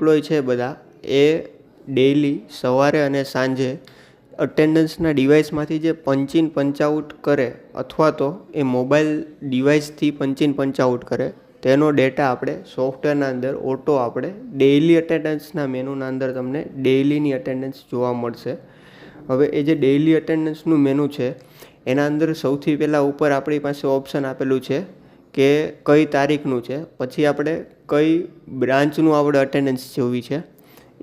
Employ છે બધા એ daily સવારે અને સાંજે અટેન્ડન્સના ડિવાઇસમાંથી જે પંચીન પંચઆઉટ કરે અથવા તો એ મોબાઈલ ડિવાઇસથી પંચીન પંચઆઉટ કરે તેનો ડેટા આપણે સોફ્ટવેરના અંદર ઓટો આપણે ડેઇલી અટેન્ડન્સના મેનુના અંદર તમને ડેઇલીની અટેન્ડન્સ જોવા મળશે. હવે એ જે ડેઇલી અટેન્ડન્સનું મેનુ છે એના અંદર સૌથી પહેલાં ઉપર આપણી પાસે ઓપ્શન આપેલું છે કે કઈ તારીખનું છે, પછી આપણે કઈ બ્રાન્ચનું આપણે અટેન્ડન્સ જોવી છે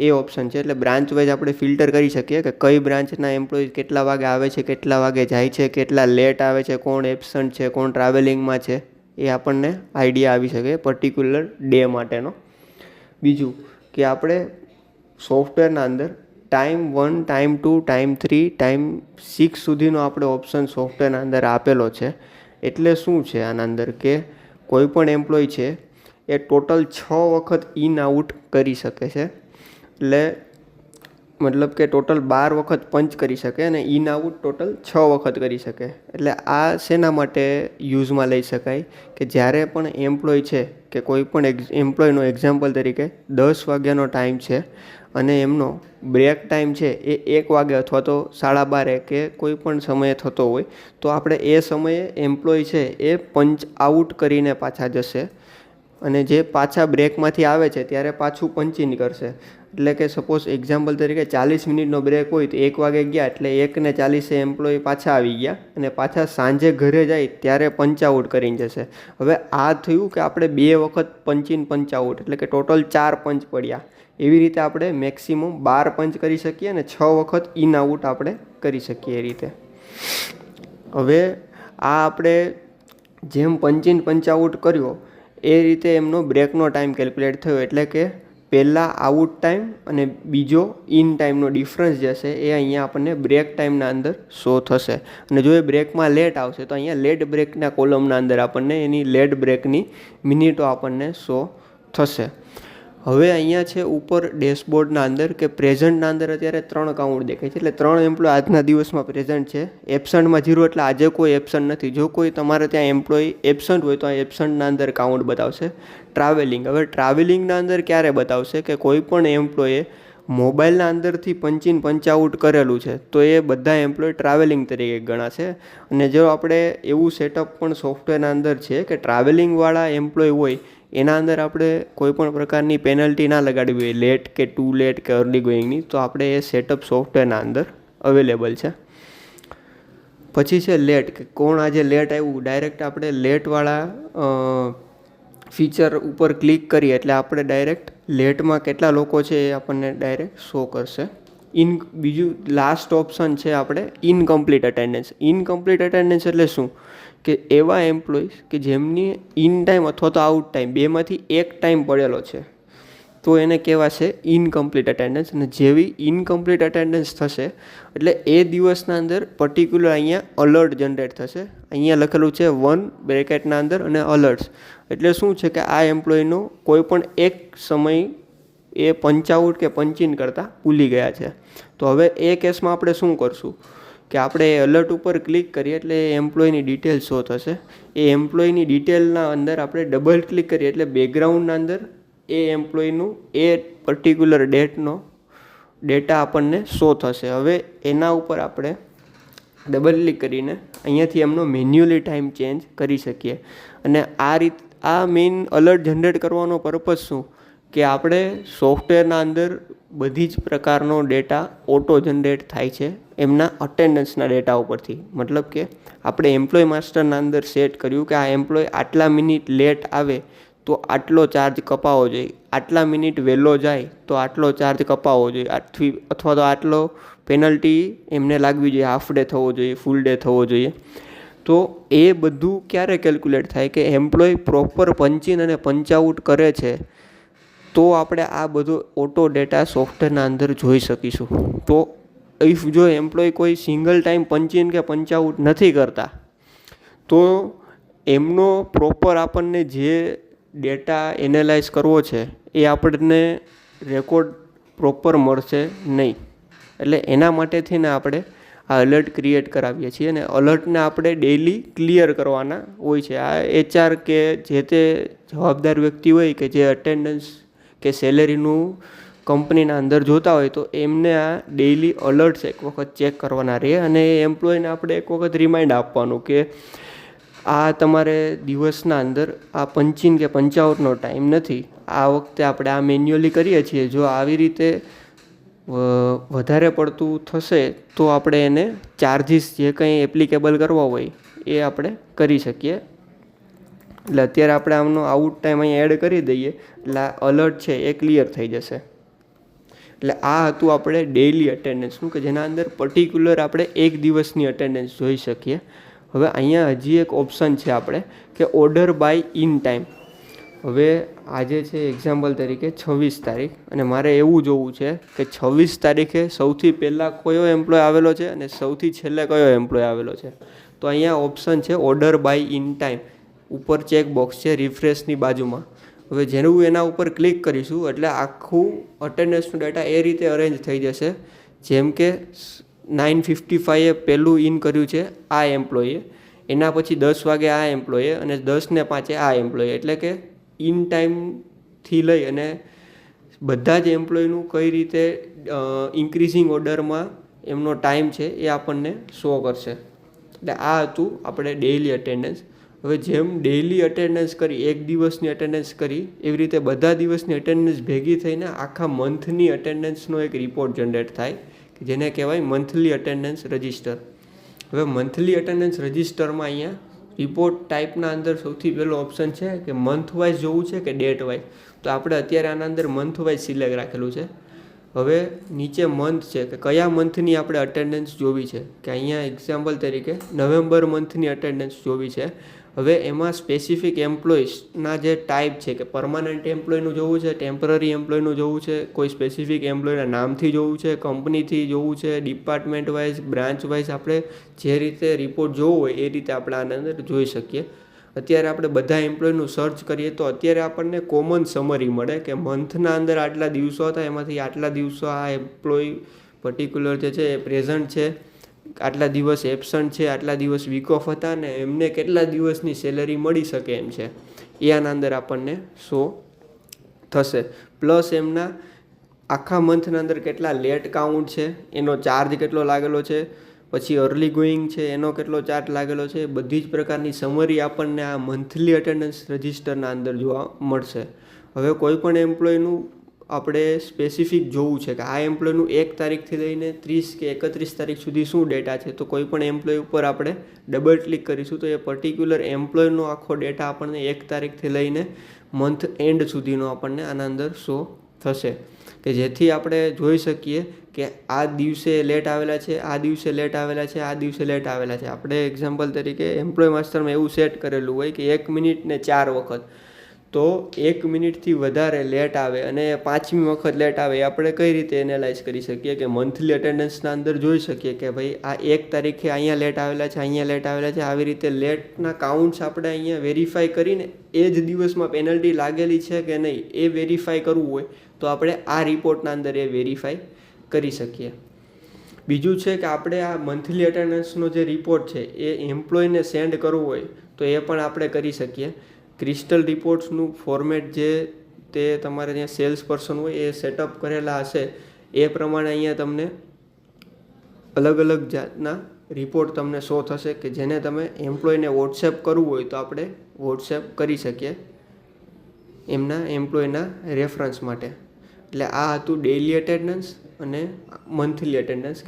એ ઓપ્શન છે. એટલે બ્રાન્ચ વાઇઝ આપણે ફિલ્ટર કરી શકીએ કે કઈ બ્રાન્ચના એમ્પ્લોય કેટલા વાગે આવે છે, કેટલા વાગે જાય છે, કેટલા લેટ આવે છે, કોણ એબસન્ટ છે, કોણ ટ્રાવેલિંગમાં છે, એ આપણને આઈડિયા આવી શકે પર્ટિક્યુલર ડે માટેનો. બીજું કે આપણે સોફ્ટવેરના અંદર ટાઈમ 1, ટાઈમ 2, ટાઈમ 3, ટાઈમ 6 સુધીનો આપણે ઓપ્શન સોફ્ટવેરના અંદર આપેલો છે. એટલે શું છે આના અંદર કે કોઈ પણ એમ્પ્લોય છે એ ટોટલ 6 વખત ઇન આઉટ કરી શકે છે. એટલે મતલબ કે ટોટલ 12 વખત પંચ કરી શકે અને ઇન આઉટ ટોટલ 6 વખત કરી શકે. એટલે આ શેના માટે યુઝમાં લઈ શકાય કે જ્યારે પણ એમ્પ્લોય છે કે કોઈ પણ એમ્પ્લોયનો એક્ઝામ્પલ તરીકે 10 વાગ્યાનો ટાઈમ છે અને એમનો બ્રેક ટાઈમ છે એ 1 વાગે અથવા તો 12:30 કે કોઈ પણ સમયે થતો હોય તો આપણે એ સમયે એમ્પ્લોય છે એ પંચ આઉટ કરીને પાછા જશે અને જે પાછા બ્રેકમાંથી આવે છે ત્યારે પાછું પંચિંગ કરશે. એટલે કે સપોઝ એક્ઝામ્પલ તરીકે 40 મિનિટનો બ્રેક હોય તો 1 વાગે ગયા એટલે 1:40 એમ્પ્લોય પાછા આવી ગયા અને પાછા સાંજે ઘરે જાય ત્યારે પંચ આઉટ કરીને જશે. હવે આ થયું કે આપણે 2 વખત પંચિન પંચ આઉટ એટલે કે ટોટલ 4 પંચ પડ્યા. એવી રીતે આપણે મેક્સિમમ 12 પંચ કરી શકીએ અને 6 વખત ઇન આઉટ આપણે કરી શકીએ એ રીતે. હવે આ આપણે જેમ પંચિન પંચ આઉટ કર્યો એ રીતે એમનો બ્રેકનો ટાઈમ કેલ્ક્યુલેટ થયો. એટલે કે પહેલાં આઉટ ટાઈમ અને બીજો ઇન ટાઈમનો ડિફરન્સ જે છે એ અહીંયા આપણને બ્રેક ટાઈમના અંદર શો થશે. અને જો એ બ્રેકમાં લેટ આવશે તો અહીંયા લેટ બ્રેકના કોલમના અંદર આપણને એની લેટ બ્રેકની મિનિટો આપણને શો થશે. હવે અહીંયા છે ઉપર ડેશબોર્ડના અંદર કે પ્રેઝન્ટના અંદર અત્યારે 3 કાઉન્ટ દેખાય છે. એટલે 3 એમ્પ્લોય આજના દિવસમાં પ્રેઝન્ટ છે. એબસન્ટમાં 0 એટલે આજે કોઈ એબસન્ટ નથી. જો કોઈ તમારે ત્યાં એમ્પ્લોય એબસન્ટ હોય તો આ એબસન્ટના અંદર કાઉન્ટ બતાવશે. ટ્રાવેલિંગ, હવે ટ્રાવેલિંગના અંદર ક્યારે બતાવશે કે કોઈ પણ એમ્પ્લોયે મોબાઈલના અંદરથી પંચિન પંચઆઉટ કરેલું છે તો એ બધા એમ્પ્લોય ટ્રાવેલિંગ તરીકે ગણાશે. અને જો આપણે એવું સેટઅપ પણ સોફ્ટવેરના અંદર છે કે ટ્રાવેલિંગવાળા એમ્પ્લોય હોય એના અંદર આપણે કોઈ પણ પ્રકારની પેનલ્ટી ના લગાડવી હોય લેટ કે ટુ લેટ કે અર્લી ગોઈંગની, તો આપણે એ સેટઅપ સોફ્ટવેરના અંદર અવેલેબલ છે. પછી છે લેટ કે કોણ આજે લેટ આવ્યું. ડાયરેક્ટ આપણે લેટવાળા ફીચર ઉપર ક્લિક કરીએ એટલે આપણે ડાયરેક્ટ લેટમાં કેટલા લોકો છે એ આપણને ડાયરેક્ટ શો કરશે. બીજું લાસ્ટ ઓપ્શન છે આપણે ઇનકમ્પ્લીટ અટેન્ડન્સ. ઇનકમ્પ્લીટ અટેન્ડન્સ એટલે શું કે એવા એમ્પ્લોઈઝ કે જેમની ઇન ટાઈમ અથવા તો આઉટ ટાઈમ બેમાંથી એક ટાઈમ પડેલો છે તો એને કહેવાશે ઇનકમ્પ્લીટ અટેન્ડન્સ. અને જેવી ઇનકમ્પ્લીટ અટેન્ડન્સ થશે એટલે એ દિવસના અંદર પર્ટિક્યુલર અહીંયા અલર્ટ જનરેટ થશે. અહીંયા લખેલું છે 1 બ્રેકેટના અંદર અને અલર્ટ્સ. એટલે શું છે કે આ એમ્પ્લોયનો કોઈ પણ એક સમય એ પંચઆઉટ કે પંચિન કરતાં ભૂલી ગયા છે. તો હવે એ કેસમાં આપણે શું કરશું કે આપણે એલર્ટ ઉપર ક્લિક કરીએ એટલે એ એમ્પ્લોયની ડિટેલ શો થશે. એ એમ્પ્લોયની ડિટેલના અંદર આપણે ડબલ ક્લિક કરીએ એટલે બેકગ્રાઉન્ડના અંદર એ એમ્પ્લોયનું એ પર્ટિક્યુલર ડેટનો ડેટા આપણને શો થશે. હવે એના ઉપર આપણે ડબલ ક્લિક કરીને અહીંયાથી એમનો મેન્યુઅલી ટાઈમ ચેન્જ કરી શકીએ. અને આ મેઇન અલર્ટ જનરેટ કરવાનો પર્પઝ શું કે આપણે સોફ્ટવેરના અંદર બધી જ પ્રકારનો ડેટા ઓટો જનરેટ થાય છે એમના અટેન્ડન્સના ડેટા ઉપરથી. મતલબ કે આપણે એમ્પ્લોય માસ્ટરના અંદર સેટ કર્યું કે આ એમ્પ્લોય આટલા મિનિટ લેટ આવે તો આટલો ચાર્જ કપાવવો જોઈએ, આટલા મિનિટ વહેલો જાય તો આટલો ચાર્જ કપાવવો જોઈએ, અથવા તો આટલો પેનલ્ટી એમને લાગવી જોઈએ, હાફ ડે થવો જોઈએ, ફૂલ ડે થવો જોઈએ. તો એ બધું ક્યારે કેલ્ક્યુલેટ થાય કે એમ્પ્લોય પ્રોપર પંચિન અને પંચઆઉટ કરે છે તો આપણે આ બધો ઓટો ડેટા સોફ્ટવેરના અંદર જોઈ શકીશું. તો ઇફ જો એમ્પ્લોય કોઈ સિંગલ ટાઈમ પંચિન કે પંચઆઉટ નથી કરતા તો એમનો પ્રોપર આપણને જે ડેટા એનાલાઇઝ કરવો છે એ આપણને રેકોર્ડ પ્રોપર મળશે નહીં. એટલે એના માટેથી ને આપણે આ અલર્ટ ક્રિએટ કરાવીએ છીએ અને અલર્ટને આપણે ડેઇલી ક્લિયર કરવાના હોય છે. આ HR કે જે તે જવાબદાર વ્યક્તિ હોય કે જે અટેન્ડન્સ કે સેલેરીનું કંપનીના અંદર જોતા હોય તો એમને આ ડેઇલી અલર્ટ્સ એક વખત ચેક કરવાના રહે અને એ એમ્પ્લોયને આપણે એક વખત રિમાઇન્ડ આપવાનું કે આ તમારે દિવસના અંદર આ 55 કે 55નો ટાઈમ નથી, આ વખતે આપણે આ મેન્યુઅલી કરીએ છીએ, જો આવી રીતે વધારે પડતું થશે તો આપણે એને ચાર્જિસ જે કંઈ એપ્લિકેબલ કરવા હોય એ આપણે કરી શકીએ. એટલે અત્યારે આપણે આમનો આઉટ ટાઈમ અહીંયા એડ કરી દઈએ એટલે આ અલર્ટ છે એ ક્લિયર થઈ જશે. એટલે આ હતું આપણે ડેઇલી અટેન્ડન્સનું કે જેના અંદર પર્ટિક્યુલર આપણે એક દિવસની અટેન્ડન્સ જોઈ શકીએ. હવે અહીંયા હજી એક ઓપ્શન છે આપણે કે ઓર્ડર બાય ઇન ટાઈમ. હવે આજે છે એક્ઝામ્પલ તરીકે 26 તારીખ અને મારે એવું જોવું છે કે 26 તારીખે સૌથી પહેલાં કયો એમ્પ્લોય આવેલો છે અને સૌથી છેલ્લે કયો એમ્પ્લોય આવેલો છે. તો અહીંયા ઓપ્શન છે ઓર્ડર બાય ઇન ટાઈમ, ઉપર ચેકબોક્સ છે રિફ્રેશની બાજુમાં. હવે જેનું એના ઉપર ક્લિક કરીશું એટલે આખું અટેન્ડન્સનો ડેટા એ રીતે અરેન્જ થઈ જશે. જેમ કે 9:55 પહેલું ઇન કર્યું છે આ એમ્પ્લોયે, એના પછી 10 વાગે આ એમ્પ્લોયે અને 10:05 આ એમ્પ્લોયે. એટલે કે ઇન ટાઈમથી લઈ અને બધા જ એમ્પ્લોયનું કઈ રીતે ઇન્ક્રીઝિંગ ઓર્ડરમાં એમનો ટાઈમ છે એ આપણને શો કરશે. એટલે આ હતું આપણે ડેઇલી અટેન્ડન્સ. હવે જેમ ડેઇલી અટેન્ડન્સ કરી, એક દિવસની અટેન્ડન્સ કરી, એવી રીતે બધા દિવસની અટેન્ડન્સ ભેગી થઈને આખા મંથની અટેન્ડન્સનો એક રિપોર્ટ જનરેટ થાય કે જેને કહેવાય મંથલી અટેન્ડન્સ રજિસ્ટર. હવે મંથલી અટેન્ડન્સ રજિસ્ટરમાં અહીંયા રિપોર્ટ ટાઈપના અંદર સૌથી પહેલો ઓપ્શન છે કે મંથ વાઇઝ જોવું છે કે ડેટ વાઇઝ. તો આપણે અત્યારે આના અંદર મંથ વાઇઝ સિલેક્ટ રાખેલું છે. હવે નીચે મંથ છે કે કયા મંથની આપણે અટેન્ડન્સ જોવી છે, કે અહીંયા એક્ઝામ્પલ તરીકે નવેમ્બર મંથની અટેન્ડન્સ જોવી છે. હવે એમાં સ્પેસિફિક એમ્પ્લોઈઝના જે ટાઈપ છે કે પરમાનન્ટ એમ્પ્લોયનું જોવું છે, ટેમ્પરરી એમ્પ્લોયનું જોવું છે, કોઈ સ્પેસિફિક એમ્પ્લોયના નામથી જોવું છે, કંપનીથી જોવું છે, ડિપાર્ટમેન્ટ વાઇઝ, બ્રાન્ચ વાઇઝ, આપણે જે રીતે રિપોર્ટ જોવો હોય એ રીતે આપણે આના અંદર જોઈ શકીએ. અત્યારે આપણે બધા એમ્પ્લોયનું સર્ચ કરીએ તો અત્યારે આપણને કોમન સમરી મળે કે મંથના અંદર આટલા દિવસો હતા, એમાંથી આટલા દિવસો આ એમ્પ્લોય પર્ટિક્યુલર જે છે એ પ્રેઝન્ટ છે, આટલા દિવસ એબસન્ટ છે, આટલા દિવસ વીક ઓફ હતા ને એમને કેટલા દિવસની સેલરી મળી શકે એમ છે એ આના અંદર આપણને શો થશે. પ્લસ એમના આખા મંથના અંદર કેટલા લેટ કાઉન્ટ છે, એનો ચાર્જ કેટલો લાગેલો છે, પછી અર્લી ગોઈંગ છે એનો કેટલો ચાર્જ લાગેલો છે, બધી જ પ્રકારની સમરી આપણને આ મંથલી અટેન્ડન્સ રજિસ્ટરના અંદર જોવા મળશે. હવે કોઈ પણ એમ્પ્લોયનું આપણે સ્પેસિફિક જોવું છે કે આ એમ્પ્લોયનું 1 તારીખથી લઈને 30 કે 31 તારીખ સુધી શું ડેટા છે, તો કોઈ પણ એમ્પ્લોય ઉપર આપણે ડબલ ક્લિક કરીશું તો એ પર્ટિક્યુલર એમ્પ્લોયનો આખો ડેટા આપણને 1 તારીખથી લઈને મંથ એન્ડ સુધીનો આપણને આના અંદર શો થશે કે જેથી આપણે જોઈ શકીએ કે આ દિવસે લેટ આવેલા છે, આ દિવસે લેટ આવેલા છે, આ દિવસે લેટ આવેલા છે. આપણે એક્ઝામ્પલ તરીકે એમ્પ્લોય માસ્ટરમાં એવું સેટ કરેલું હોય કે 1 મિનિટ ને 4 વખત, તો 1 મિનિટથી વધારે લેટ આવે અને 5મી વખત લેટ આવે એ આપણે કઈ રીતે એનાલાઇઝ કરી શકીએ કે મંથલી અટેન્ડન્સના અંદર જોઈ શકીએ કે ભાઈ આ 1 તારીખે અહીંયા લેટ આવેલા છે, અહીંયા લેટ આવેલા છે. આવી રીતે લેટના કાઉન્ટ્સ આપણે અહીંયા વેરીફાઈ કરીને એ જ દિવસમાં પેનલ્ટી લાગેલી છે કે નહીં એ વેરીફાઈ કરવું હોય તો આપણે આ રિપોર્ટના અંદર એ વેરીફાઈ કરી શકીએ. બીજું છે કે આપણે આ મંથલી અટેન્ડન્સનો જે રિપોર્ટ છે એ એમ્પ્લોયને સેન્ડ કરવું હોય તો એ પણ આપણે કરી શકીએ. ક્રિસ્ટલ રિપોર્ટ્સનું ફોર્મેટ જે તે તમારે ત્યાં સેલ્સ પર્સન હોય એ સેટઅપ કરેલા હશે એ પ્રમાણે અહીંયા તમને અલગ અલગ જાતના રિપોર્ટ તમને શો થશે કે જેને તમે એમ્પ્લોયને વોટ્સએપ કરવું હોય તો આપણે વોટ્સએપ કરી શકીએ એમના એમ્પ્લોયના રેફરન્સ માટે. એટલે આ હતું ડેઇલી અટેન્ડન્સ અને મંથલી અટેન્ડન્સ કે